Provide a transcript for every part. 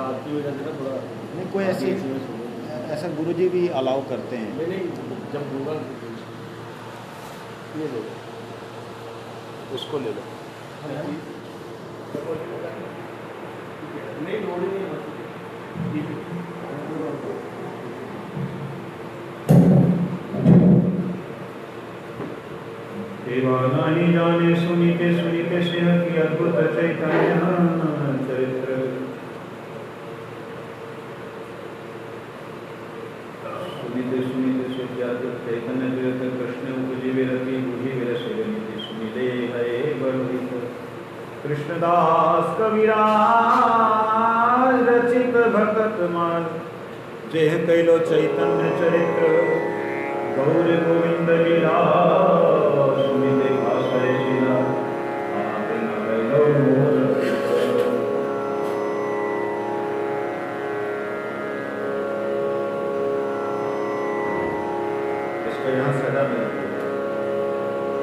रात की वजह से ना थोड़ा नहीं कोई ऐसी ऐसा गुरुजी भी अलाउ करते हैं। नहीं जब दूंगा ये लो उसको ले लो। नहीं लोड नहीं देवानानी जाने सुनीते सिंह की अद्भुत चैतन्य चरित्र। सुनीते सिंह की अद्भुत चैतन्य चरित्र कृष्ण उपजीवे रति बुझी विरसनिति सुनीते हरे वर्णित। कृष्णदास कविराज रचित भगत माल जेह कैलो चैतन्य चरित्र गौर गोविंद लीला सुनिते भाषय शीला आपे न कैलो मोर। इसको यहाँ सजा मिलती है।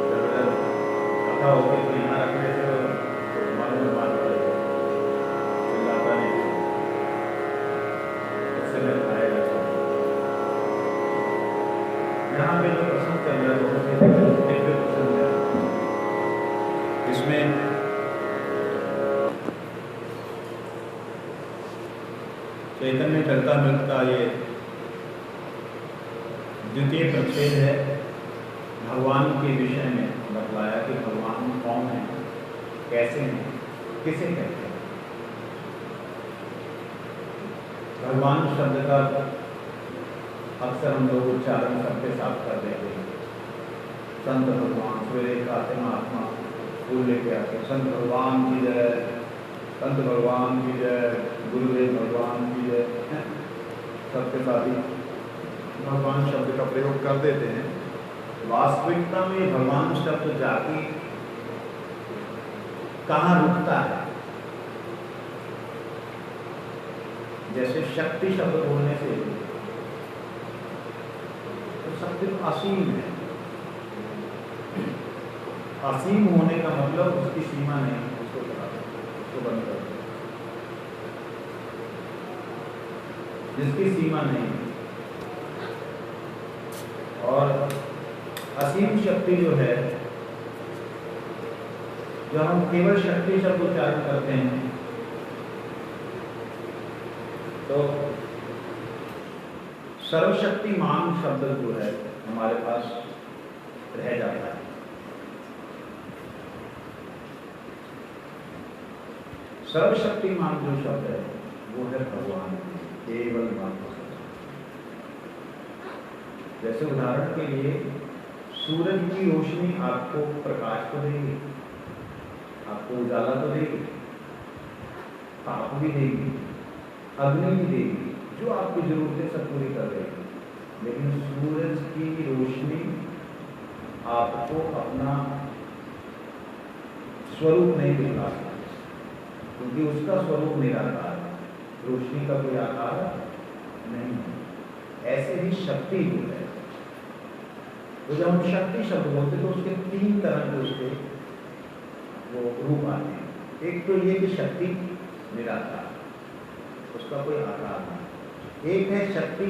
जब कथा होगी तो यहाँ रखने से तो मालूम बात पड़ेगा चिल्लाता नहीं इससे मैं आएगा। यहाँ पे जो प्रसंग चल रहा है बहुत ही दिव्य प्रसंग है। इसमें चैतन्य चरितामृत का ये द्वितीय परिच्छेद है। भगवान के विषय में बतलाया कि भगवान कौन है, कैसे हैं, किसे कहते हैं। भगवान शब्द का अक्सर हम लोग उच्चारण सबके साथ कर देते हैं। संत भगवान सवेरे आते महात्मा फूल लेके आते हैं। संत भगवान की जय, संत भगवान की जय, गुरुदेव भगवान की जय, सबके साथ ही भगवान शब्द का प्रयोग कर देते हैं। वास्तविकता में भगवान शब्द जाके कहाँ रुकता है। जैसे शक्ति शब्द बोलने से शक्ति तो असीम है। असीम होने का मतलब उसकी सीमा नहीं, उसको बंद कर दो। जिसकी सीमा नहीं और असीम शक्ति जो है, जो हम केवल शक्ति शब्द उच्चारण करते हैं तो सर्वशक्तिमान शब्द जो है हमारे पास रह जाता है। सर्वशक्तिमान जो शब्द है वो है भगवान, केवल मात्र। जैसे उदाहरण के लिए सूरज की रोशनी आपको प्रकाश तो देगी, आपको उजाला तो देगी, ताप भी देगी, अग्नि भी देगी, जो आपकी जरूरतें सब पूरी कर देगी। लेकिन सूरज की रोशनी आपको अपना स्वरूप नहीं दिखा सकती, क्योंकि उसका स्वरूप निराकार है। रोशनी का कोई आकार नहीं है। ऐसे ही शक्ति जो है, तो जब हम शक्ति शब्द बोलते तो उसके तीन तरह के उसके वो रूप आते हैं। एक तो ये कि शक्ति निराकार, उसका कोई आकार नहीं। एक है शक्ति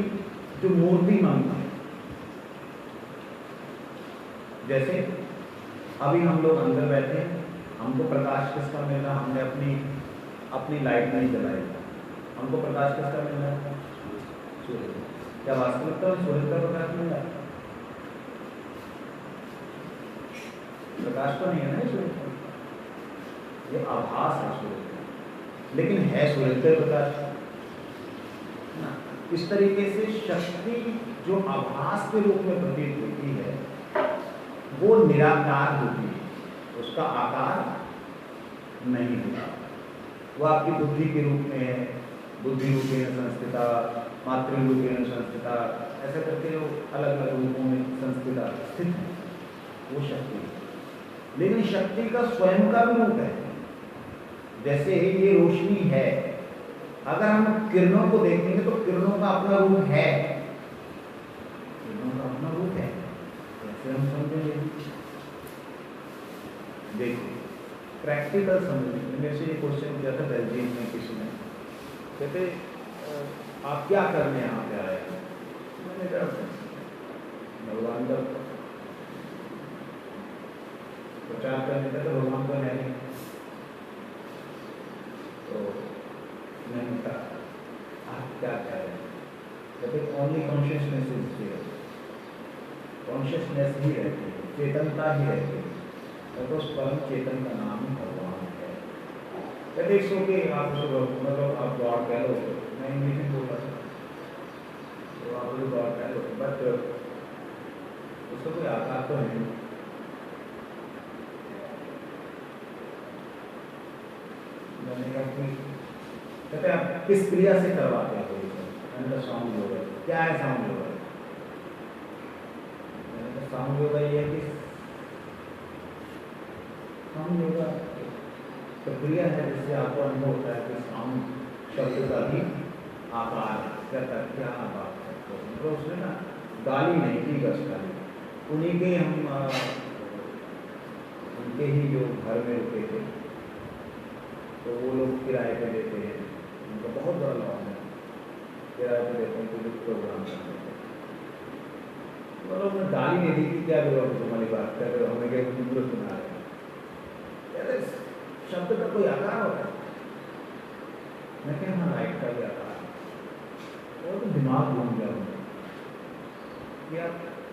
जो मूर्तिमान है। जैसे अभी हम लोग अंदर बैठे हैं, हमको प्रकाश किसका मिल रहा? हमने अपनी लाइट नहीं जलाई, हमको प्रकाश किसका मिल रहा है? सूर्य। क्या वास्तविकता में सूर्य का प्रकाश मिल रहा है? प्रकाश तो नहीं है ना सूर्य का, ये आभास है सूर्य का, लेकिन है सूर्य का प्रकाश ना। इस तरीके से शक्ति जो आभास के रूप में प्रतीत होती है वो निराकार होती है, उसका आकार नहीं होता। वो आपकी बुद्धि के रूप में है, बुद्धि रूपेण संस्थिता, मातृ रूपेण संस्थिता, ऐसा करके वो अलग अलग रूपों में संस्थिता स्थित है, वो शक्ति। लेकिन शक्ति का स्वयं का भी रूप है। जैसे ये रोशनी है, अगर हम किरणों को देखेंगे तो किरणों का अपना रूप है, किरणों का अपना रूप है, कैसे हम समझेंगे? देखो प्रैक्टिकल समझने, मेरे से ये क्वेश्चन किया था बेल्जियम में किसी ने, कहते आप क्या करने यहाँ पे आए? मैंने कहा भगवान का प्रचार करने का, तो भगवान तो है नहीं। तो मैंने कहा आप क्या कह रहे हैं? कहते only consciousness is here, consciousness ही रहती है, चेतनता ही रहती है, तो उस परम चेतन का नाम ही भगवान है। कहते इसको कि आप उसको मतलब आप गॉड कह लो, मैं इंग्लिश में बोल रहा था, तो आप लोग गॉड कह लो, बट उसका कोई आकार तो है नहीं। मैंने कहा कि कहते आप किस क्रिया से करवाते हैं? मैंने कहा साउंड योगा। क्या है साउंड योगा? मैंने कहा साउंड योगा ये है कि साउंड योगा प्रक्रिया है जिससे आपको अनुभव होता है कि साउंड शब्द का भी आकार कहता है। क्या बात है? तो उसमें ना गाली नहीं की, बस गाली उन्हीं के हम उनके ही जो घर में रुके थे, तो वो लोग किराए पे देते हैं, उनका बहुत बड़ा लॉन है, किराए पे देते हैं, तो प्रोग्राम करते हैं। तो लोग ने गाली नहीं दी कि क्या जरूरत तुम्हारी बात कर रहे हो, हमें क्या दूर सुना रहे हैं, शब्द का कोई आकार होता है। मैं क्या हाँ लाइट का भी आकार, वो तो दिमाग घूम गया उनका, क्या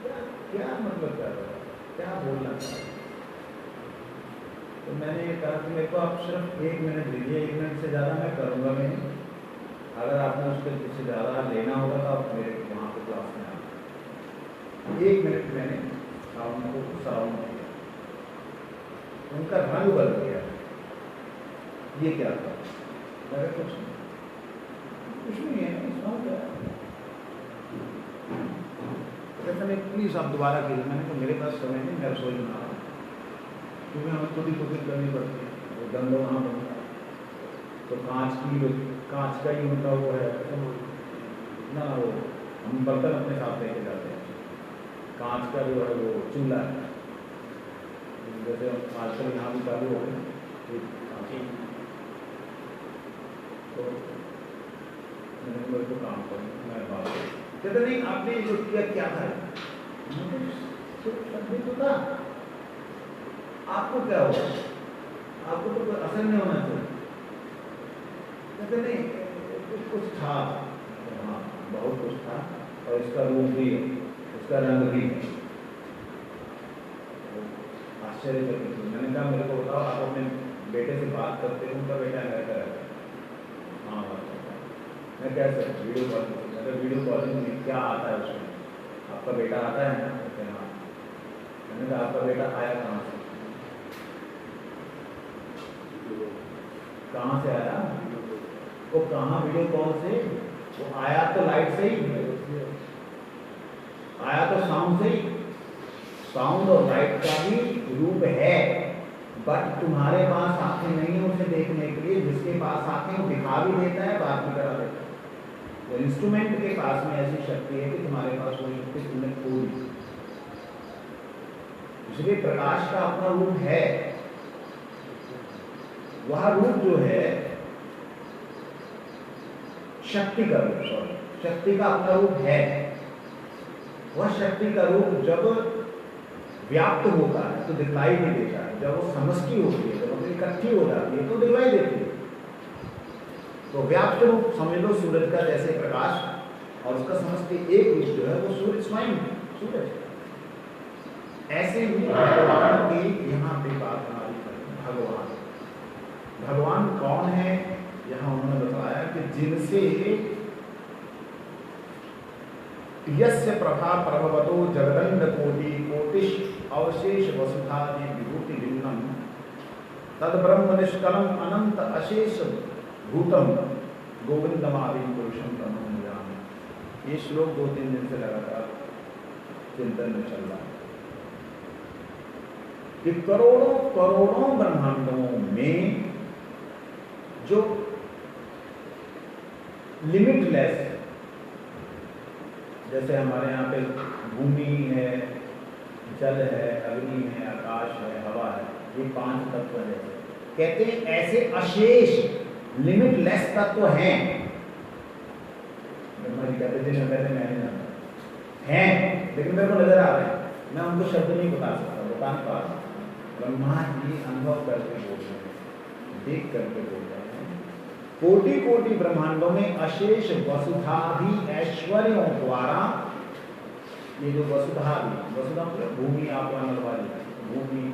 क्या क्या मतलब कर रहा है, क्या बोलना चाह रहा है। तो मैंने कहा कि मेरे को आप सिर्फ 1 मिनट दीजिए, 1 मिनट से ज़्यादा मैं करूँगा नहीं, अगर आपने उसके कुछ ज़्यादा लेना होगा तो आप मेरे वहाँ पे क्लास में आए। 1 मिनट मैंने साउंड को सराउंड किया, उनका रंग बदल गया। ये क्या था? अगर कुछ नहीं है, साउंड क्या है? मैंने प्लीज़ आप दोबारा कीजिए। मैंने कहा मेरे पास समय नहीं, मैं रसोई बना रहा हूँ, क्योंकि हमें खुद ही कुकिंग करनी पड़ती है, वो गंद वहाँ बनता है, तो कांच का ही उनका वो है ना, वो हम बर्तन अपने साथ लेके जाते हैं, कांच का जो है वो चूल्हा है, जैसे आजकल यहाँ भी चालू हो गए, तो मैंने मेरे को काम करूँ, मैं बात कहते नहीं आपने जो किया क्या था, तो था, आपको क्या होगा, आपको तो कोई असर नहीं होना चाहिए। कहते नहीं कुछ था, हाँ बहुत कुछ था, और इसका रूप भी है, इसका रंग भी है। आश्चर्यचकित। मैंने कहा मेरे को बताओ, आप अपने बेटे से बात करते हो? उनका बेटा अमेरिका रहता है। हाँ बात करता है। मैं कैसे वीडियो कॉलिंग? अगर वीडियो कॉलिंग में क्या आता है उसमें, आपका बेटा आता है ना? कहते हैं हाँ। मैंने कहा आपका बेटा आया कहाँ से? कहाँ से आया? वो कहाँ वीडियो कॉल से? वो आया तो लाइट से ही, आया तो साउंड से ही। साउंड और लाइट का भी रूप है, बट तुम्हारे पास आंखें नहीं है उसे देखने के लिए। जिसके पास आंखें वो दिखा भी देता है, बात भी करा देता है। तो इंस्ट्रूमेंट के पास में ऐसी शक्ति है कि तुम्हारे पास वो शक्ति तुमने खो दी। इसलिए प्रकाश का अपना रूप है, वह रूप जो है शक्ति का रूप, सॉरी शक्ति का अपना रूप है। वह शक्ति का रूप जब व्याप्त होता है तो दिखलाई नहीं देता है, जब वो समष्टि होती है, जब वो इकट्ठी हो जाती है तो दिखलाई देती है। तो व्याप्त रूप समझ लो सूरज का जैसे प्रकाश, और उसका समष्टि एक रूप जो है वो सूर्य स्वयं सूरज। ऐसे ही भगवान की यहाँ पे बात हमारी भगवान भगवान कौन है? यहाँ उन्होंने बताया कि जिनसे यस्य प्रभा प्रभवतो जगदंड कोटि कोटिश अवशेष वसुधादि विभूति भिन्नम तद ब्रह्म निष्कलम अनंत अशेष भूतम गोविंदमादि पुरुषम ब्रह्म जान। ये श्लोक 2-3 दिन से लगातार चिंतन में चल रहा है कि करोड़ों करोड़ों ब्रह्मांडों में जो लिमिटलेस, जैसे हमारे यहाँ पे भूमि है, जल है, अग्नि है, आकाश है, हवा है, ये 5 तत्व है। कहते हैं ऐसे अशेष लिमिटलेस तत्व हैं ब्रह्मा जी कहते जिन्हें कहते मैं नहीं जानता, हैं लेकिन मेरे को नजर आ रहे हैं, मैं उनको शब्द नहीं बता सकता, बता नहीं पा रहा। ब्रह्मा जी अनुभव करके बोल रहे हैं, देख करके बोल रहे हैं। कोटि कोटि ब्रह्मांडों में अशेष वसुधादि ऐश्वर्यों द्वारा, ये जो वसुधादि, वसुधा मतलब भूमि आपवान वाली, भूमि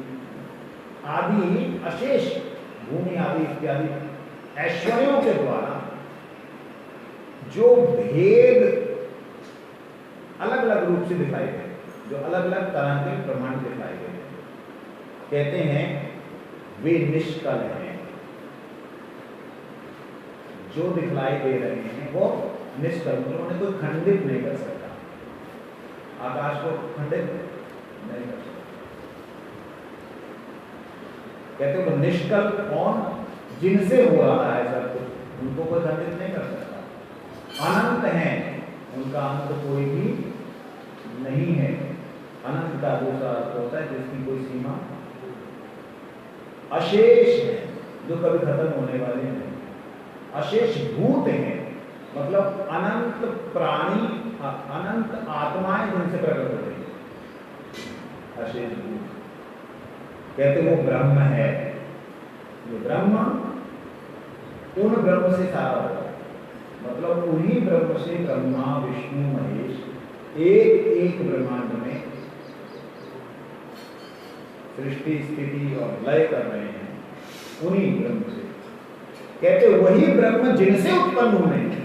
आदि अशेष भूमि आदि इत्यादि ऐश्वर्यों के द्वारा जो भेद अलग अलग रूप से दिखाए गए, जो अलग अलग तरह के ब्रह्मांड दिखाए गए, कहते हैं वे निष्कल हैं। जो दिखलाई दे रहे हैं वो निष्कल, उन्होंने कोई खंडित नहीं कर सकता, आकाश को खंडित नहीं कर सकता। कहते हैं वो निष्कल कौन, जिनसे हो रहा है सब कुछ, उनको कोई खंडित नहीं कर सकता। अनंत हैं, उनका अंत कोई भी नहीं है। अनंत का दूसरा अर्थ होता है जिसकी कोई सीमा। अशेष है, जो कभी खत्म होने वाले नहीं। अशेष भूत हैं, मतलब अनंत प्राणी, अनंत आत्माएं जिनसे प्रकट हो रही है, अशेष भूत। कहते वो ब्रह्म है, जो ब्रह्म उन ब्रह्म से सारा होगा, मतलब उन्हीं ब्रह्म से ब्रह्मा विष्णु महेश एक एक ब्रह्मांड में सृष्टि स्थिति और लय कर रहे हैं, उन्हीं ब्रह्म से। कहते वही ब्रह्म जिनसे उत्पन्न हुए हैं।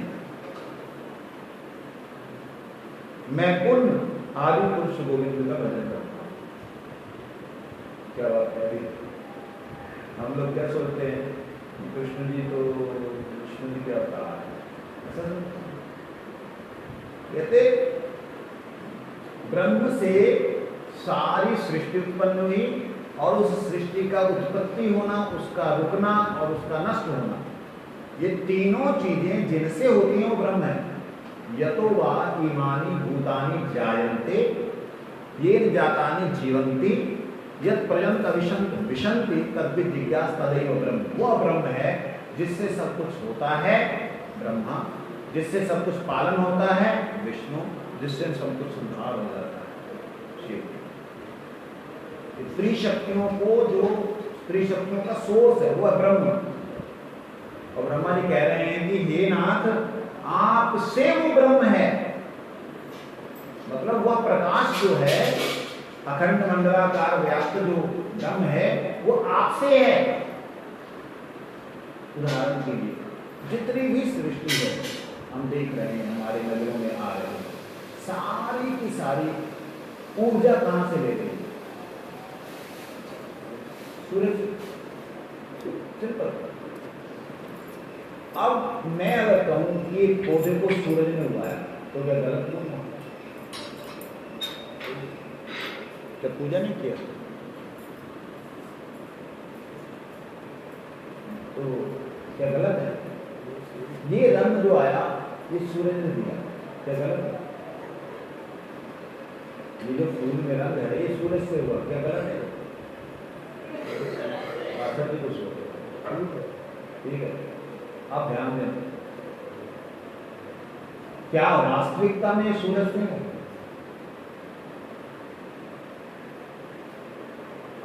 मैं पुण्य आदि पुरुष गोविंद का भजन करता हूं। क्या बात है, हम लोग क्या सोचते हैं कृष्ण जी तो विष्णु जी क्या अवतार है, कहते ब्रह्म से सारी सृष्टि उत्पन्न हुई और उस सृष्टि का उत्पत्ति होना, उसका रुकना और उसका नष्ट होना, ये तीनों चीजें जिनसे होती हैं वो ब्रह्म है। यतो वा इमानि भूतानि जायन्ते येन जातानि जीवन्ति यत् पर्यन्त विशन्ति तद्विद् जिज्ञास तदैव ब्रह्म। वह ब्रह्म है जिससे सब कुछ होता है, ब्रह्मा, जिससे सब कुछ पालन होता है, विष्णु, जिससे सब कुछ संहार हो जाता है, शिव। त्रिशक्तियों को, जो त्रिशक्तियों का सोर्स है वह ब्रह्म। और ब्रह्मा जी कह रहे हैं कि हे नाथ, आपसे वो ब्रह्म है, मतलब वह प्रकाश जो है, अखंड मंडलाकार व्याप्त जो ब्रह्म है वो आपसे है। उदाहरण के लिए जितनी भी सृष्टि है हम देख रहे हैं, हमारे नजरों में आ रहे हैं, सारी की सारी ऊर्जा कहां से ले रही है? सूरज। सिंपल। अब मैं अगर कहूं कि एक पौधे को सूरज ने उगाया तो क्या गलत नहीं है? क्या पूजा नहीं किया तो क्या गलत है? ये रंग जो आया ये सूरज ने दिया, क्या गलत है? ये जो फूल में रंग है ये सूरज से हुआ, क्या गलत है? कुछ ठीक है, आप ध्यान दें, क्या वास्तविकता में सूरज नहीं है?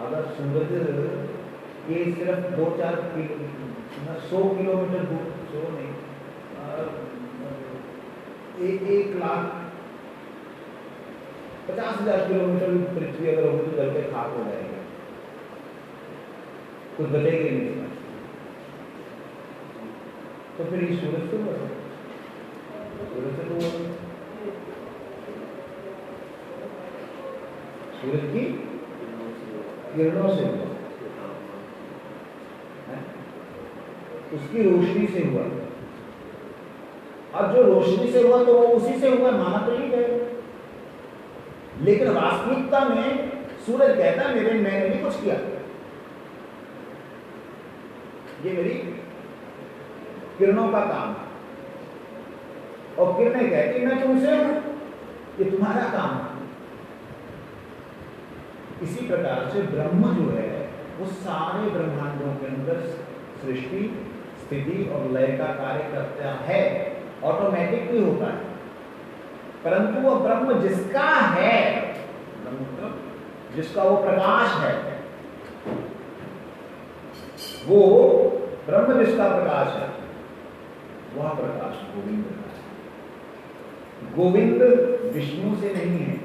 अगर सूरज के सिर्फ 2-4 100 किलोमीटर दूर, 100 नहीं, 1,50,000 किलोमीटर पृथ्वी अगर होगी तो जल के खाक हो जाएगा, कुछ बचेगा ही नहीं। तो फिर ये सूरज से हुआ, सूरज से तो सूरज की किरणों से हुआ, उसकी रोशनी से हुआ। अब जो रोशनी से हुआ तो वो उसी से हुआ, माना तो नहीं गए। लेकिन वास्तविकता में सूरज कहता है मैंने नहीं कुछ किया, ये मेरी किरणों का काम है। और किरणें कहती मैं तुमसे हूं, ये तुम्हारा काम है। इसी प्रकार से ब्रह्म जो है वो सारे ब्रह्मांडों के अंदर सृष्टि स्थिति और लय का कार्य करता है, ऑटोमेटिकली होता है। परंतु वो ब्रह्म जिसका है, जिसका वो प्रकाश है, वो ब्रह्म जिसका प्रकाश है, वह प्रकाश गोविंद का है। गोविंद विष्णु से नहीं है,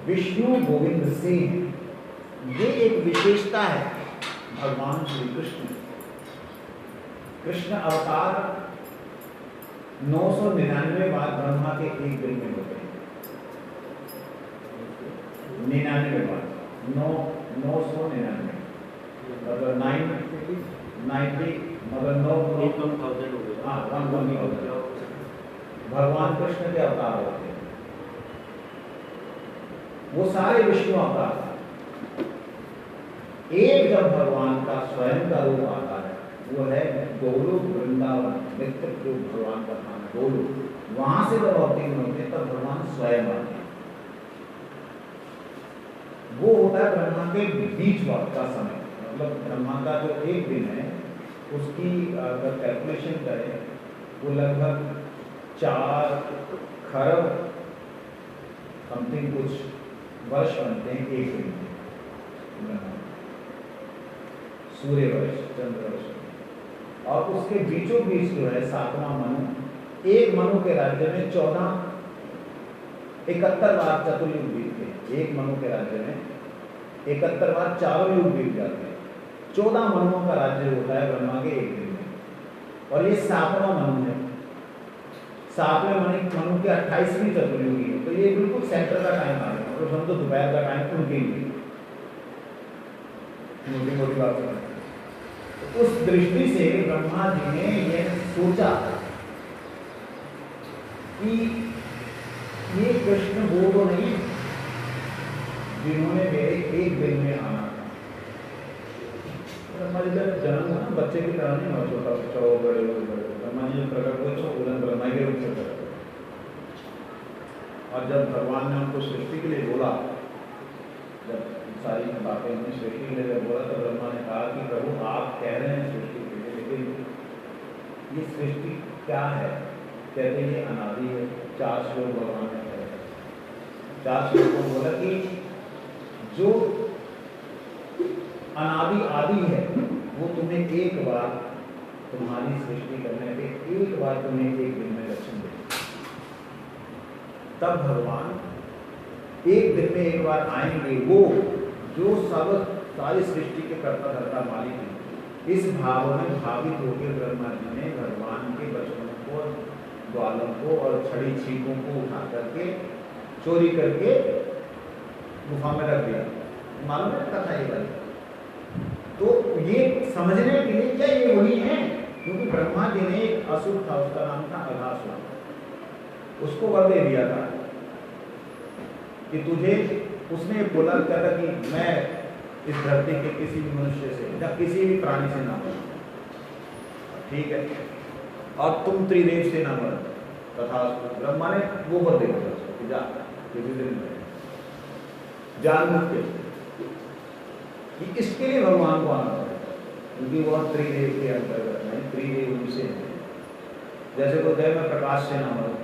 विष्णु गोविंद से है। ये एक विशेषता है भगवान श्री कृष्ण। कृष्ण अवतार 999 बार ब्रह्मा के एक दिन में होते हैं। 99 बार, 999 मतलब 90 मतलब 9 हाँ 1 भगवान कृष्ण के अवतार होते हैं। वो सारे विष्णु अवतार। एक जब भगवान का स्वयं का रूप आता है, वो है गोलोक वृंदावन, नित्य रूप भगवान का नाम है गोलोक। वहां से जब अवतीर्ण होते हैं तब भगवान स्वयं आते हैं। वो होता है ब्रह्मा के बीच वक्त का समय, मतलब ब्रह्मा का जो एक दिन है उसकी अगर कैलकुलेशन करें वो लगभग 4 खरब समथिंग कुछ वर्ष बनते हैं एक दिन में, सूर्य वर्ष, चंद्र वर्ष। और उसके बीचों बीच जो है 7वां मनु, एक मनु के राज्य में 71 बार चतुर्युग बीतते हैं। एक मनु के राज्य में 71 बार चारों युग बीत जाते हैं। 14 मनुओं का राज्य होता है ब्रह्मा के एक दिन में, और ये 7वां मनु है। 7वें मनु की 28वीं चतुर्युगी है, तो ये बिल्कुल सेंटर का टाइम आ गया, मतलब समझो दोपहर का टाइम उनके लिए मोटी मोटी बात है। तो उस दृष्टि से ब्रह्मा जी ने यह सोचा कि ये कृष्ण वो तो नहीं जिन्होंने मेरे एक दिन में आना था। ब्रह्मा जी जब जन्म हुआ ना, बच्चे की तरह नहीं हुआ, छोटा बच्चा हो, बड़े हो, ब्रह्मा जी जब प्रकट हुए तो उलन ब्रह्मा के रूप से प्रकट हुए। और जब भगवान ने उनको सृष्टि के लिए बोला, जब सारी बातें हमने सृष्टि के लिए बोला, तो ब्रह्मा ने कहा कि प्रभु आप कह रहे हैं सृष्टि के लिए, लेकिन ये सृष्टि क्या है? कहते हैं ये अनादि है। 4 श्लोक भगवान ने कहे, 4 श्लोकों में बोला कि जो अनादि आदि है वो तुम्हें एक बार, तुम्हारी सृष्टि करने पे एक बार तुम्हें एक दिन में दर्शन दे। तब भगवान एक दिन में एक बार आएंगे, वो जो सब सारी सृष्टि के कर्ता धर्ता मालिक हैं। इस भाव में भावित होकर ब्रह्मा जी ने भगवान के बचनों को, ग्वालों को और छड़ी छीकों को उठा करके चोरी करके गुफा में रख दिया। मालूम है कथा ये बात? तो ये समझने के लिए क्या ये वही है? क्योंकि ब्रह्मा जी ने एक असुर था, उसका नाम था अघासुर, उसको वर दे दिया था कि तुझे, उसने बोला था कि मैं इस धरती के किसी भी मनुष्य से या किसी भी प्राणी से ना मरूं, ठीक है, और तुम त्रिदेव से ना मरो। तथा ब्रह्मा ने वो वर दे दिया उसको कि जा किसी दिन जान कि इसके लिए भगवान को आना पड़ेगा, क्योंकि वह त्रिदेव के अंतर्गत नहीं, त्रिदेव उनसे है। जैसे कोई कहे मैं प्रकाश से ना मरूं,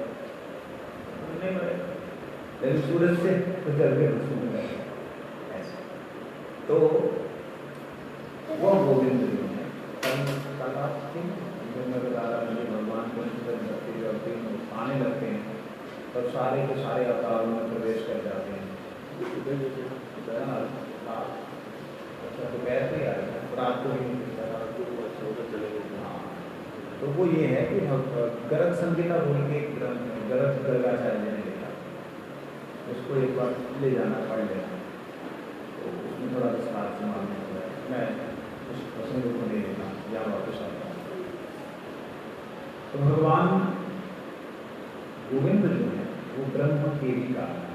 नहीं मरेगा, लेकिन सूरज से तो जल के ऐसे। तो वह गोविंद जो है भगवान को आने लगते हैं, तब सारे के सारे अवतारों में प्रवेश कर जाते हैं। तो कैसे आएगा रात को ही तो वो ये है कि गर्ग संहिता बोल के गर्ग गर्गाचार्य ने लिखा, उसको एक बार ले जाना पड़ लेना, तो उसमें थोड़ा विस्तार से मालूम होता है। मैं उस प्रसंग को नहीं लेना, यहाँ वापस आता हूँ। तो भगवान गोविंद जो है वो ब्रह्म के भी कारण है।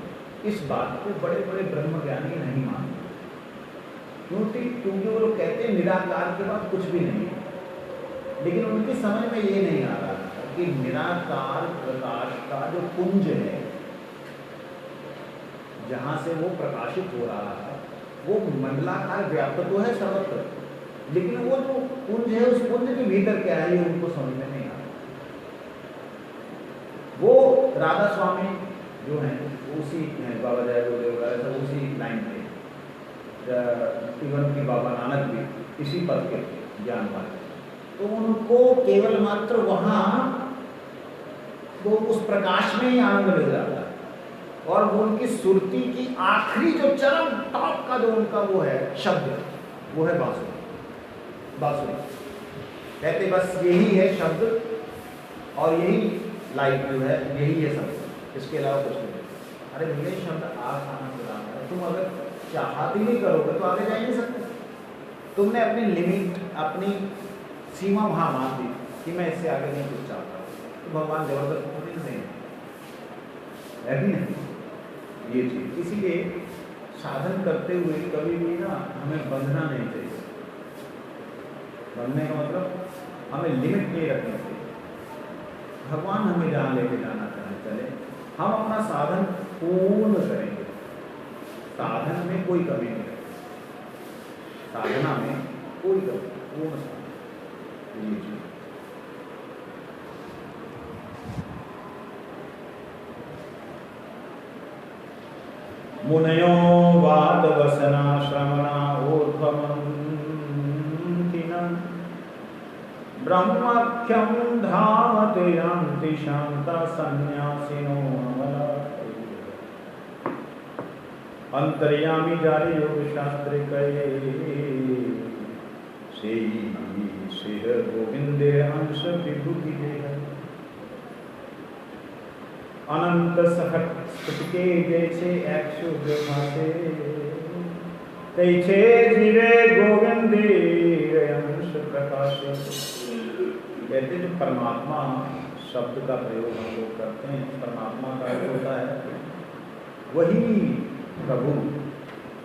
इस बात को बड़े बड़े ब्रह्म ज्ञानी नहीं मानते, क्योंकि वो लोग कहते हैं निराकार के बाद कुछ भी नहीं है। लेकिन उनके समय में ये नहीं आ रहा कि निराकार प्रकाश का जो पुंज है, जहां से वो प्रकाशित हो रहा है, वो मंडलाकार व्याप्त तो है सर्वत्र, लेकिन वो जो पुंज है उस पुंज के भीतर क्या है ये उनको समझ में नहीं आ रहा। वो राधा स्वामी जो हैं उसी बाबा जय गुरुदेव का सब उसी लाइन पे, इवन की बाबा नानक भी इसी पद के ज्ञान वाले, तो उनको केवल मात्र वहाँ वो उस प्रकाश में ही आनंद मिल जाता है। और वो उनकी सुरती की आखिरी जो चरम टॉप का जो उनका वो है शब्द, वो है बांसुरी। बांसुरी कहते बस यही है शब्द और यही लाइफ जो है, यही है सब, इसके अलावा कुछ नहीं। अरे भैया शब्द आनंद है, तुम अगर चाहत ही नहीं करोगे तो आगे जा ही नहीं सकते। तुमने अपनी लिमिट, अपनी सीमा वहाँ मान दी कि मैं इससे आगे नहीं कुछ चाहता, तो भगवान जबरदस्त नहीं देंगे, है भी नहीं ये चीज़। इसीलिए साधन करते हुए कभी भी ना हमें बंधना नहीं चाहिए। बंधने का मतलब हमें लिमिट नहीं रखनी चाहिए। भगवान हमें जहाँ लेके जाना चाहे चले, हम अपना साधन पूर्ण करेंगे, साधन में कोई कमी नहीं रखेंगे, साधना में कोई कमी, पूर्ण साधन। मुनयो वाद वसना श्रवणा ऊर्ध्वमन्थिनं ब्रह्मख्यं धामते यान्ति शान्ता सन्यासिनो अमला। अंतर्यामी जारी योग शास्त्र कहे सेह गोविंदे अंश विभूति देह। अनंत सहट स्फटिके जैसे एक्शु भाषे तैसे जीवे गोविंदे अंश प्रकाशे। कहते जो परमात्मा शब्द का प्रयोग हम लोग करते हैं, परमात्मा का अर्थ होता है वही प्रभु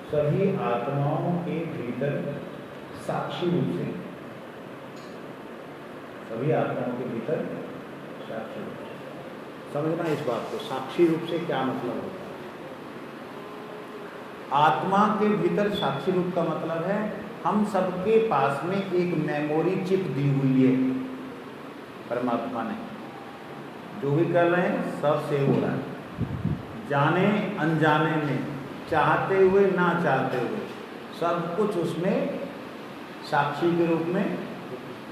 सभी आत्माओं के भीतर साक्षी रूप से, सभी आत्माओं के भीतर साक्षी रूप से। समझना इस बात को, साक्षी रूप से क्या मतलब होता है। आत्मा के भीतर साक्षी रूप का मतलब है हम सबके पास में एक मेमोरी चिप दी हुई है परमात्मा ने, जो भी कर रहे हैं सब सेव हो रहा है, जाने अनजाने में, चाहते हुए ना चाहते हुए, सब कुछ उसमें साक्षी के रूप में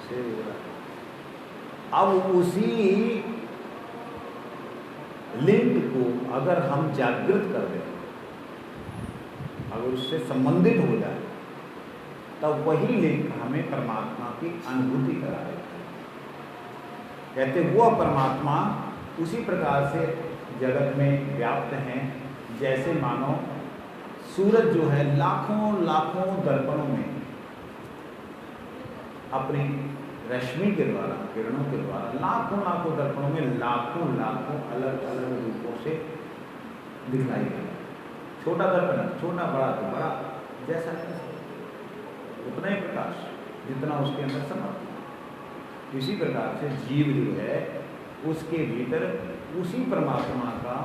सेव हो रहा है। अब उसी लिंक को अगर हम जागृत कर दें, अगर उससे संबंधित हो जाए, तब वही लिंक हमें परमात्मा की अनुभूति कराएगा। कहते वो परमात्मा उसी प्रकार से जगत में व्याप्त हैं जैसे मानो सूरज जो है लाखों लाखों दर्पणों में अपनी रश्मि के द्वारा, किरणों के द्वारा लाखों लाखों दर्पणों में लाखों लाखों अलग अलग रूपों से दिखाई देगा। छोटा दर्पण, छोटा बड़ा तो बड़ा, जैसा उतना ही प्रकाश जितना उसके अंदर समर्थ। इसी प्रकार से जीव जो है उसके भीतर उसी परमात्मा का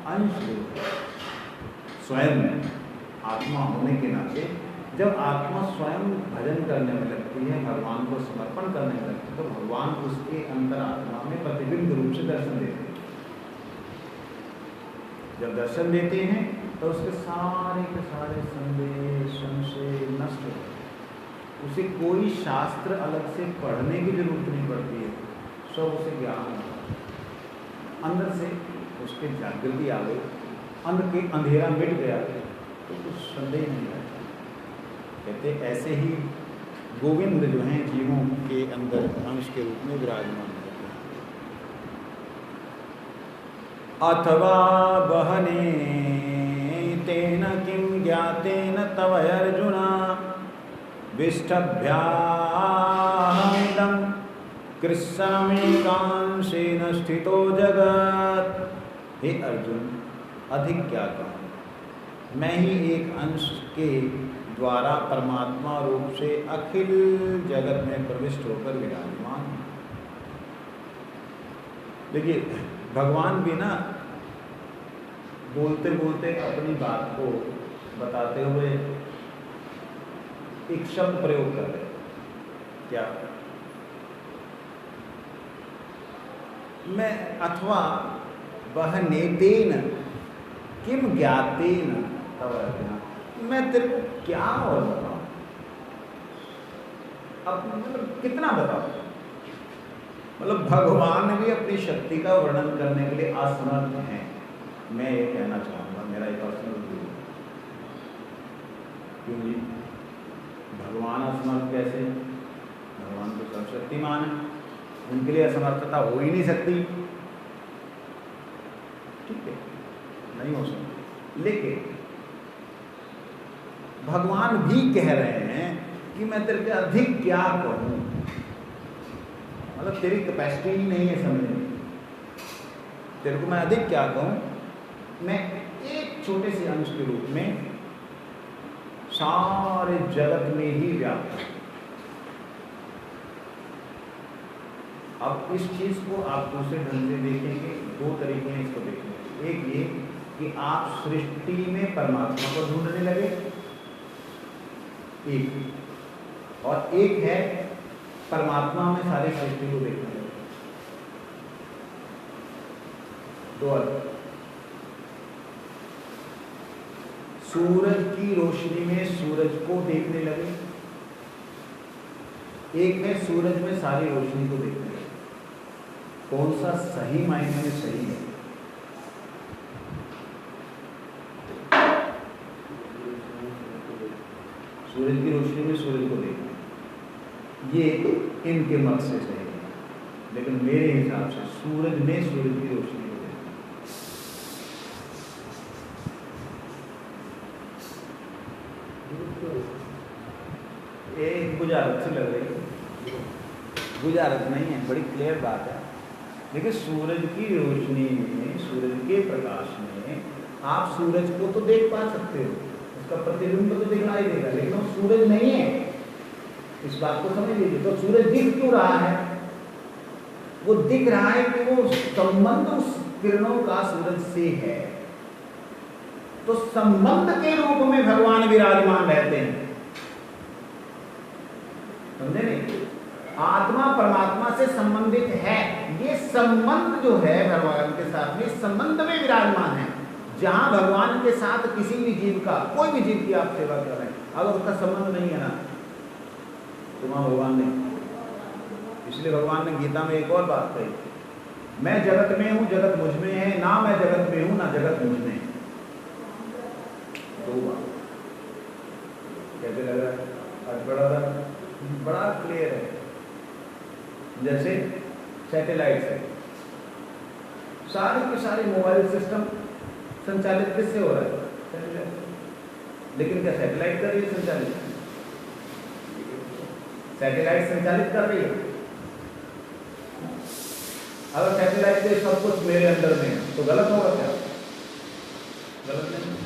अंश जो है स्वयं आत्मा होने के नाते, जब आत्मा स्वयं भजन करने में लगती है, भगवान को समर्पण करने में लगती है, तो भगवान उसके अंतरात्मा में प्रतिबिंब रूप से दर्शन देते हैं। जब दर्शन देते हैं तो उसके सारे के सारे संदेह संशय नष्ट होते हैं। उसे कोई शास्त्र अलग से पढ़ने की जरूरत नहीं पड़ती है, सब उसे ज्ञान होता है। अंदर से उसके जागृति आ गई, अंदर के अंधेरा मिट गया, तो कुछ संदेह नहीं रहता। कहते ऐसे ही गोविंद जो हैं जीवों के अंदर अंश के रूप में विराजमान होते हैं। अथवा बहने तेन किं ज्ञातेन तव अर्जुन विष्टभ्यामिदं कृष्णमेकांशेन स्थितो जगत्। हे अर्जुन, अधिक क्या कहूँ, मैं ही एक अंश के द्वारा परमात्मा रूप से अखिल जगत में प्रविष्ट होकर विराजमान हूँ। देखिए भगवान भी ना बोलते बोलते अपनी बात को बताते हुए एक शब्द प्रयोग कर रहे, क्या मैं, अथवा वह नेतेन किम ज्ञातेन तव अर्जुन, मैं तेरे को क्या और बताऊं, अब मतलब कितना बताऊं। मतलब भगवान भी अपनी शक्ति का वर्णन करने के लिए असमर्थ हैं, मैं ये कहना चाहूंगा, मेरा एक पर्सनल व्यू। क्यों जी? भगवान असमर्थ कैसे? भगवान तो सर्वशक्तिमान है, उनके लिए असमर्थता हो ही नहीं सकती। ठीक है, नहीं हो सकती। लेकिन भगवान भी कह रहे हैं कि मैं तेरे से अधिक क्या कहूं, मतलब तेरी कैपेसिटी ही नहीं है समझने की, तेरे को मैं अधिक क्या कहूं। मैं एक छोटे से अंश के रूप में सारे जगत में ही व्याप्त हूं। अब इस चीज को आप दूसरे ढंग से देखेंगे, दो तरीके हैं इसको देखने के। एक ये कि आप सृष्टि में परमात्मा को ढूंढने लगे, एक, और एक है परमात्मा में सारी सृष्टि को देखने लगे, दो अलग। सूरज की रोशनी में सूरज को देखने लगे, एक है सूरज में सारी रोशनी को देखने लगे। कौन सा सही मायने में सही है? सूरज की रोशनी में सूरज को देखना, ये इनके मत से सही है, लेकिन मेरे हिसाब से सूरज में सूरज की रोशनी को देखना। एक बुझारत से लग रही है, बुझारत नहीं है, बड़ी क्लियर बात है। देखिए सूरज की रोशनी में, सूरज के प्रकाश में आप सूरज को तो देख पा सकते हो, उसका प्रतिबिंब तो दिखाई देगा, लेकिन वो सूरज नहीं है, इस बात को समझ लीजिए। तो सूरज दिख क्यों रहा है? वो दिख रहा है कि वो संबंध उस किरणों का सूरज से है, तो संबंध के रूप में भगवान विराजमान रहते हैं, समझे नहीं? आत्मा परमात्मा से संबंधित है, ये संबंध जो है भगवान के साथ में, संबंध में विराजमान है। जहां भगवान के साथ किसी भी जीव का, कोई भी जीव की आप सेवा कर रहे हैं, अगर उसका संबंध नहीं है ना, तो वहां भगवान नहीं। इसलिए भगवान ने गीता में एक और बात कही, मैं जगत में हूं, जगत मुझ में है, ना मैं जगत में हूं, ना जगत मुझ में है। दो बात कैसे लग रहा है? बड़ा क्लियर है। जैसे सैटेलाइट है, सारे के सारे मोबाइल सिस्टम संचालित किससे हो रहा है? सैटेलाइट। लेकिन क्या सैटेलाइट कर रही है संचालित? सैटेलाइट संचालित कर रही है। अगर सैटेलाइट के सब कुछ मेरे अंदर में है तो गलत होगा क्या? गलत नहीं।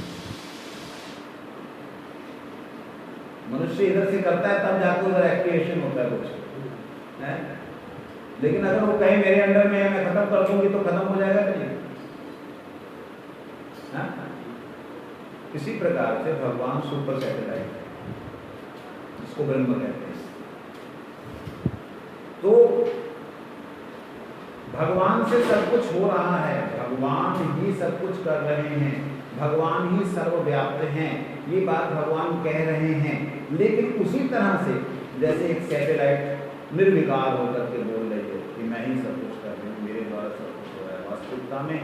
मनुष्य इधर से करता है तब जाकर उधर एक्टिवेशन होता है कुछ है, लेकिन अगर वो कहीं मेरे अंडर में है, मैं खत्म कर दूंगी तो खत्म हो जाएगा कि नहीं? इसी प्रकार से भगवान सुपर सैटेलाइट है, इसको ब्रह्म कहते हैं। तो भगवान से सब कुछ हो रहा है, भगवान ही सब कुछ कर रहे हैं, भगवान ही सर्वव्याप्त हैं, ये बात भगवान कह रहे हैं। लेकिन उसी तरह से जैसे एक सैटेलाइट निर्विकार होकर के बोल रही है कि मैं ही सब कुछ कर रही हूँ, मेरे द्वारा सब कुछ हो रहा है, वास्तविकता में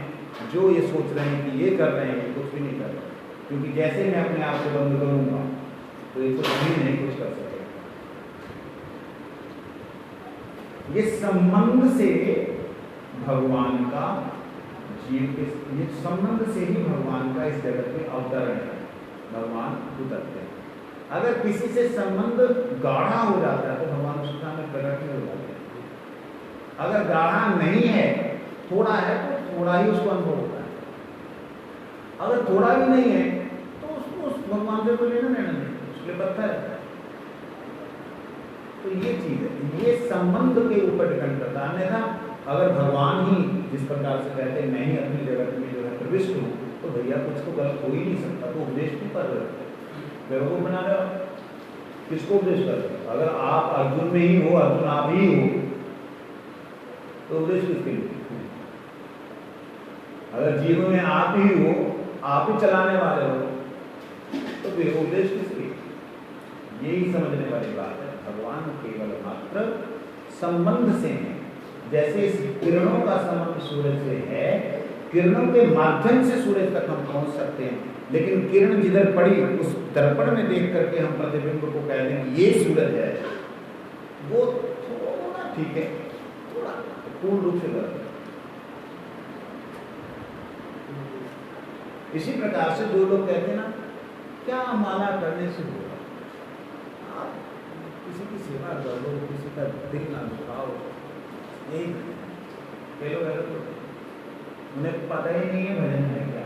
जो ये सोच रहे हैं कि ये कर रहे हैं, कुछ भी नहीं कर रहे, क्योंकि जैसे मैं अपने आप को बंद करूंगा तो ये कुछ भी नहीं कुछ कर सकेगा। ये संबंध से भगवान का जीव के, ये संबंध से ही भगवान का इस जगत में अवतरण है, भगवान उतरते हैं। अगर किसी से संबंध गाढ़ा हो जाता है तो भगवान उस में प्रकट नहीं हो जाते। अगर गाढ़ा नहीं है, थोड़ा है, तो थोड़ा ही उसको अनुभव होता है। अगर थोड़ा भी नहीं है तो उसको उस भगवान से कोई लेना देना नहीं, उसके पत्थर है। तो ये चीज है, ये संबंध के ऊपर डिपेंड करता है। अन्यथा अगर भगवान ही जिस प्रकार से कहते हैं मैं ही अपनी जगत में जो है प्रविष्ट हूँ, तो भैया कुछ तो गलत हो ही नहीं सकता। तो उपदेश क्यों कर रहे हो? बेवकूफ बना रहे हो? किसको उपदेश कर रहे हो? अगर आप अर्जुन में ही हो, अर्जुन आप ही हो, तो उपदेश किसके लिए? अगर जीवन में आप ही हो, आप ही चलाने वाले हो, तो फिर उद्देश्य किसकी? यही समझने वाली बात है। भगवान केवल मात्र संबंध से है। जैसे इस किरणों का संबंध सूरज से है, किरणों के माध्यम से सूरज तक हम पहुंच सकते हैं, लेकिन किरण जिधर पड़ी उस दर्पण में देख करके हम प्रतिबिंब को कह दें ये सूरज है, वो थोड़ा ठीक है, थोड़ा पूर्ण रूप से गलत है। इसी प्रकार से जो लोग कहते हैं ना, क्या माला करने से होगा, आप किसी की सेवा कर लो, किसी का दिल ना दुखाओ, यही कई लोग ऐसे तो उन्हें पता ही नहीं है भजन है क्या,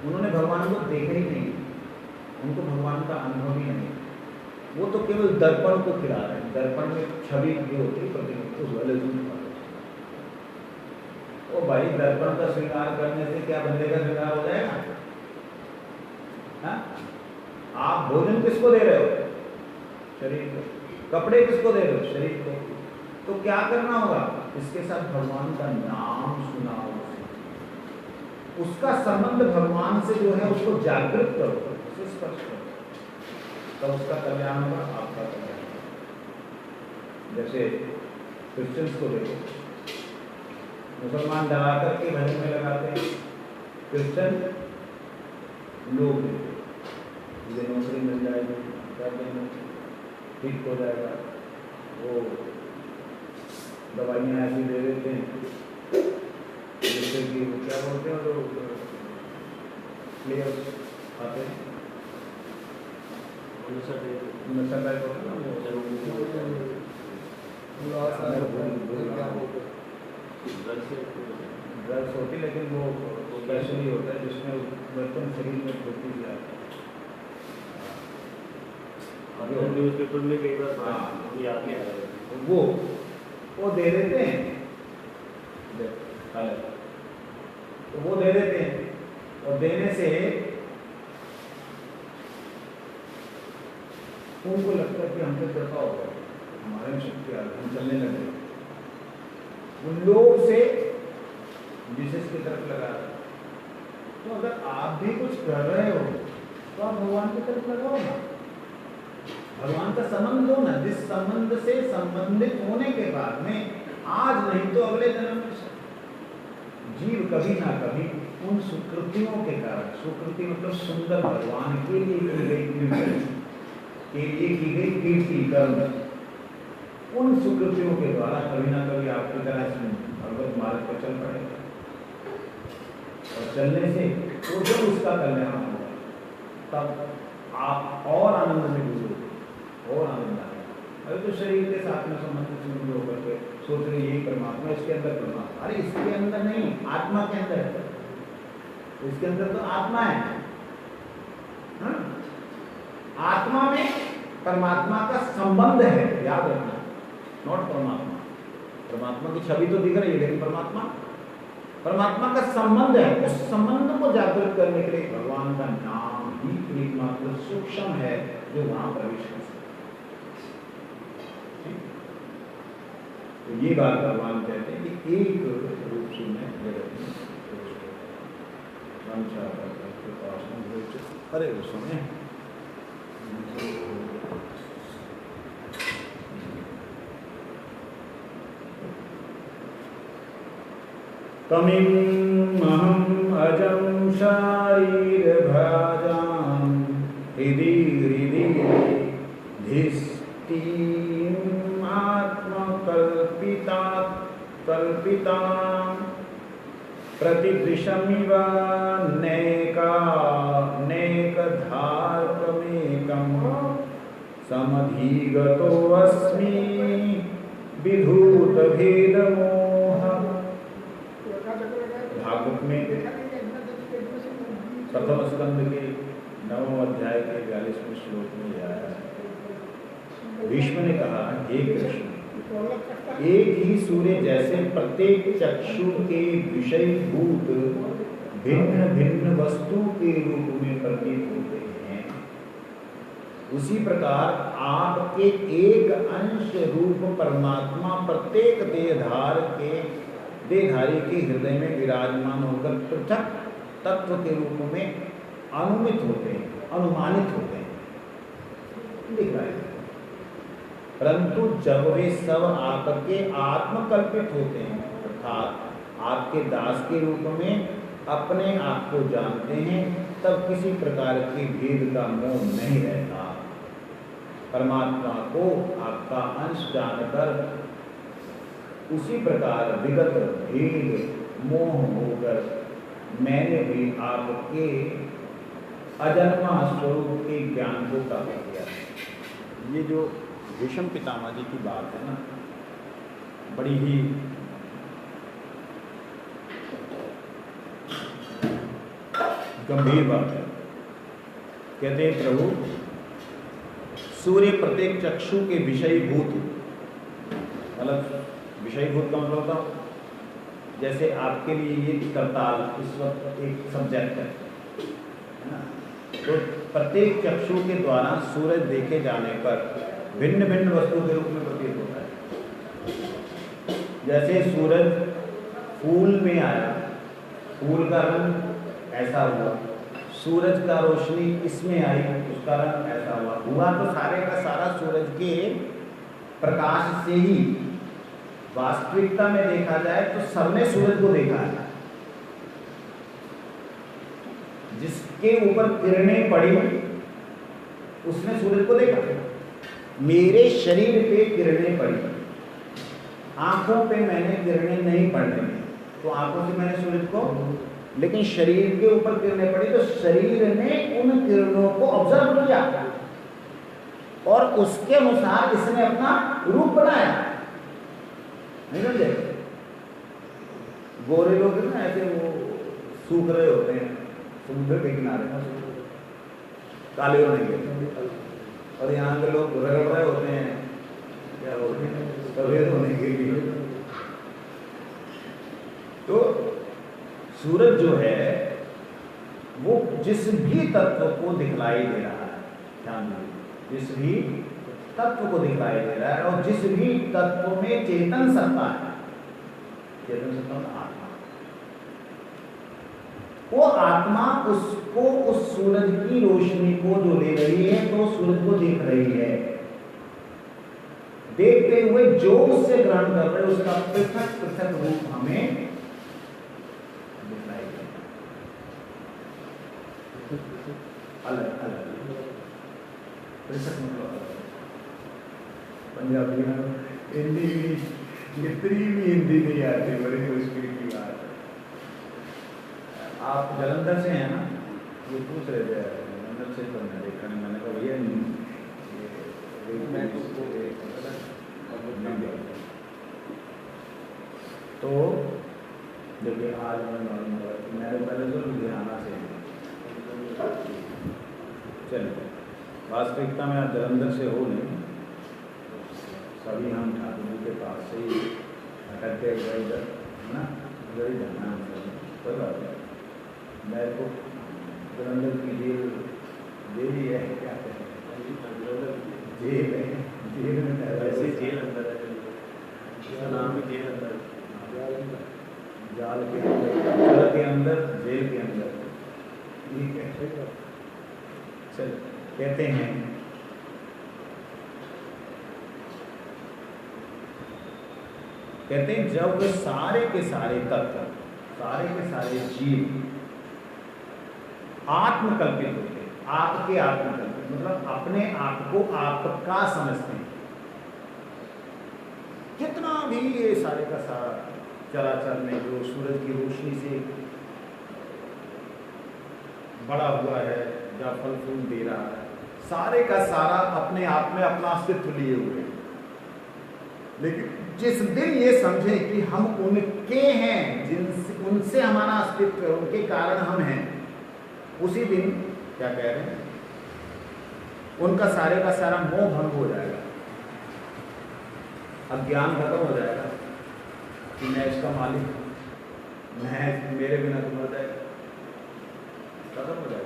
उन्होंने भगवान को देखा ही नहीं, उनको भगवान का अनुभव ही नहीं, वो तो केवल दर्पण को खिला रहे हैं। दर्पण में छवि जो होती है प्रतिबिंब उस वाले ओ भाई, दर्पण का श्रृंगार करने से क्या बंदे का श्रृंगार हो जाएगा? हाँ? आप भोजन किसको दे रहे हो? शरीर को। कपड़े किसको दे रहे हो? शरीर को। तो क्या करना होगा? इसके साथ भगवान का नाम सुनाओ, उसका संबंध भगवान से जो है उसको जागृत करो, उसे स्पर्श करो, तब उसका कल्याण होगा, आपका कल्याण होगा। जैसे क्रिश्चियंस को देखो, मुसलमान डरा करके भजन में लगाते हैं, क्रिश्चियन लोग मुझे नौकरी मिल जाएगी, ठीक हो जाएगा, वो दवाइयाँ ऐसी दे देते हैं जैसे कि क्या बोलते हैं, जो प्लेयर्स आते हैं नशा टाइप होता है ना, ड्रग्स होती, लेकिन वो स्पेशली होता है जिसमें बर्तन शरीर में होती जाती है। न्यूज़पेपर में कई बार याद नहीं आ रहा है, वो दे देते हैं, तो वो दे देते हैं, और देने से उनको लगता है कि हमसे कृपा हो गया, हमारे में शक्ति आ गई, हम चलने लगे। उन लोग से जीसस की तरफ लगा रहे। तो अगर आप भी कुछ कर रहे हो तो आप भगवान की तरफ लगाओ ना, भगवान का संबंध लो ना, जिस संबंध से संबंधित होने के बाद में आज नहीं तो अगले जन्म में जीव कभी ना कभी उन सुकृतियों के कारण, सुकृति मतलब सुंदर भगवान के लिए की गई कीर्ति कर्म, उन सुकृतियों के द्वारा कभी ना कभी आपकी तरह इसमें भगवत मार्ग पर चल पड़ेगा, और चलने से वो जब उसका कल्याण होगा तब आप और आनंद में डूबोगे, और आनंद आएगा। अरे तो शरीर के साथ में संबंधित होकर के सोच रहे यही परमात्मा, इसके अंदर परमात्मा, अरे इसके अंदर नहीं, आत्मा के अंदर है, इसके अंदर तो आत्मा है। हाँ? आत्मा में परमात्मा का संबंध है, याद रखना, नॉट परमात्मा। परमात्मा की छवि तो दिख रही है, लेकिन परमात्मा का संबंध है। उस संबंध को जागृत करने के लिए भगवान का नाम ही एकमात्र सूक्ष्म है जो वहां प्रवेश कर सकता है। तो ये बात भगवान कहते हैं कि एक रूप से मैं जगत में अरे सुने तमिमहं अजं शारीरभाजां हृदि धिष्ठिम् आत्मकल्पितां प्रतिदृशमिव नेकधार्कमेकं समधिगतोऽस्मि विधूतभेदमोहः। भागवत में प्रथम स्कंद के 9वें अध्याय के 42वें श्लोक में आया है, भीष्म ने कहा, हे कृष्ण, एक ही सूर्य जैसे प्रत्येक चक्षु के विषयभूत भिन्न भिन्न वस्तु के रूप में प्रतीत होते हैं, उसी प्रकार आपके एक अंश रूप परमात्मा प्रत्येक देहधार के देहधारी के हृदय में विराजमान होकर पृथक तत्व के रूप में अनुमित होते हैं, अनुमानित होते हैं, दिख रहा है। परंतु जब वे सब आपके आत्मकल्पित होते हैं, अर्थात आपके दास के रूप में अपने आप को जानते हैं, तब किसी प्रकार के भेद का मोह नहीं रहता। परमात्मा को आपका अंश जानकर उसी प्रकार विगत भेद मोह होकर मैंने भी आपके अजन्मा स्वरूप के ज्ञान को प्राप्त किया। ये जो भीष्म पितामह जी की बात है ना, बड़ी ही गंभीर बात है। कहते हैं प्रभु सूर्य प्रत्येक चक्षु के विषयभूत, मतलब विषयभूत का मतलब होता जैसे आपके लिए ये करताल इस वक्त एक सब्जेक्ट है ना, तो प्रत्येक चक्षु के द्वारा सूरज देखे जाने पर भिन्न भिन्न वस्तु के रूप में प्रतीत होता है। जैसे सूरज फूल में आया, फूल का रंग ऐसा हुआ, सूरज का रोशनी इसमें आई, उसका रंग ऐसा हुआ तो सारे का सारा सूरज के प्रकाश से ही। वास्तविकता में देखा जाए तो सबने सूरज को देखा है, जिसके ऊपर किरणें पड़ी उसने सूरज को देखा। मेरे शरीर पे किरणें पड़ी, आंखों पे मैंने किरणें नहीं पड़ने, तो आंखों से मैंने सूरज को, लेकिन शरीर के ऊपर किरणें पड़ी तो शरीर ने उन किरणों को ऑब्जर्व किया और उसके अनुसार इसने अपना रूप बनाया। नहीं समझे? गोरे लोग ना ऐसे वो सूख रहे होते हैं समुद्र के किनारे, काले होने के, और यहाँ के लोग रगड़ रहे होते हैं, क्या बोलते हैं, सफेद होने के लिए। तो सूरज जो है वो जिस भी तत्व को दिखलाई दे रहा है, ध्यान दीजिए, जिस भी तत्व को दिखलाई दे रहा है और जिस भी तत्व में चेतन सत्ता है, चेतन सत्ता में आत्मा, वो आत्मा उसको, उस सूरज की रोशनी को जो ले रही है तो सूरज को देख रही है। देखते हुए जो उससे ग्रहण कर रहे उसका पृथक पृथक रूप हमें दिखलाई देता, अलग अलग पृथक मतलब पंजाबी में, हिंदी भी, जितनी भी हिंदी नहीं आती, बड़ी मुश्किल की बात है। आप जलंधर से हैं ना, ये पूछ रहे थे जलंधर से, तो मैं देखा नहीं, मैंने कहा भैया तो देखिए आज मैं पहले तो लुधियाना से, चलिए वास्तविकता में आप जलंधर से हो नहीं, सभी हम ठाकुर जी के पास से ही अटक के गए इधर, है ना, उधर ही जाना है, कोई बात नहीं। मैं तो जलंधर की जेल ही है, क्या कहते हैं, जेल है, जेल में वैसे जेल अंदर है, इसका नाम भी जेल अंदर, जाल के अंदर, जल के अंदर, जेल के अंदर, ठीक है। चल कहते हैं जब सारे के सारे तत्व, सारे के सारे जीव आत्मकल्पित होते हैं, आपके आत्मकल्पित मतलब अपने आप को आपका समझते हैं, कितना भी ये सारे का सारा चराचर में जो सूरज की रोशनी से बड़ा हुआ है या फल फूल दे रहा है, सारे का सारा अपने आप में अपना अस्तित्व लिए हुए हैं। लेकिन जिस दिन ये समझे कि हम उनके हैं, जिनसे उनसे हमारा अस्तित्व है, उनके कारण हम हैं, उसी दिन क्या कह रहे हैं, उनका सारे का सारा मोह भंग हो जाएगा, अज्ञान खत्म हो जाएगा कि मैं इसका मालिक हूं, मैं, मेरे बिना तुम हो जाएगा, खत्म हो जाएगा।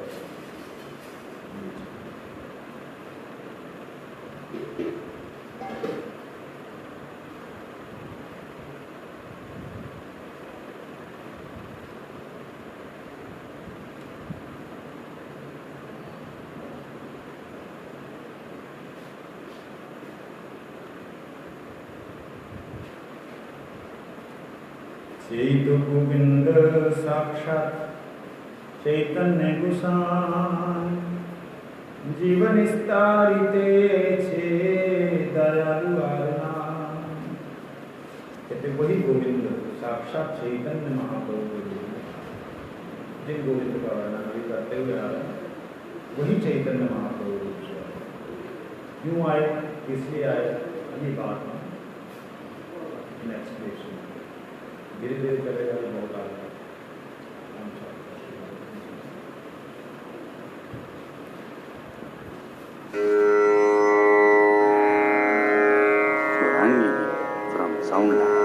यही तो गोविंद साक्षात चैतन्य गुसाई जीवन स्तारिते छे दयालु आरना। कहते वही गोविंद साक्षात चैतन्य महाप्रभु, जिन गोविंद का वर्णन अभी करते हुए आ रहे हैं वही चैतन्य महाप्रभु क्यों आए, किसलिए आए, ये बात हम नेक्स्ट धीरे धीरे करेगा तो बहुत आगे। from Soundlands.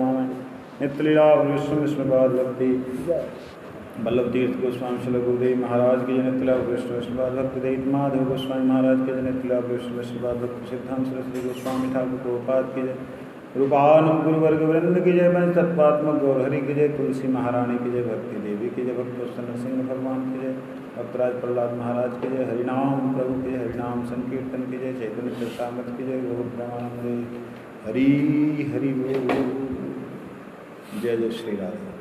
नमामि। नित्यलीला विष्णु विष्णुपाद भक्ति वल्लभ तीर्थ गोस्वामी श्री गुरुदेव महाराज की जय। नित्यलीला विष्णु विष्णुपाद भक्ति देव माधव गोस्वामी महाराज की जय। नित्यलीला विष्णु विष्णुपाद भक्ति सिद्धांत सरस्वती गोस्वामी ठाकुर प्रभुपाद की जय। रूपानंद गुरुवर्ग वृंद की जय। पंच तत्वात्मक गौर हरि की जय। तुलसी महारानी की जय। भक्ति देवी की जय। भक्त नरसिंह भगवान की जय। भक्तराज प्रहलाद महाराज की जय। हरिनाम प्रभु की जय। हरिनाम संकीर्तन की जय। चैतन्य चरितामृत की जय। गौर प्रेमानंद हरि हरि बोल। जय जय श्री राधे।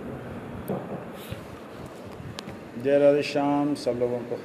जय राधे श्याम सब लोगों को।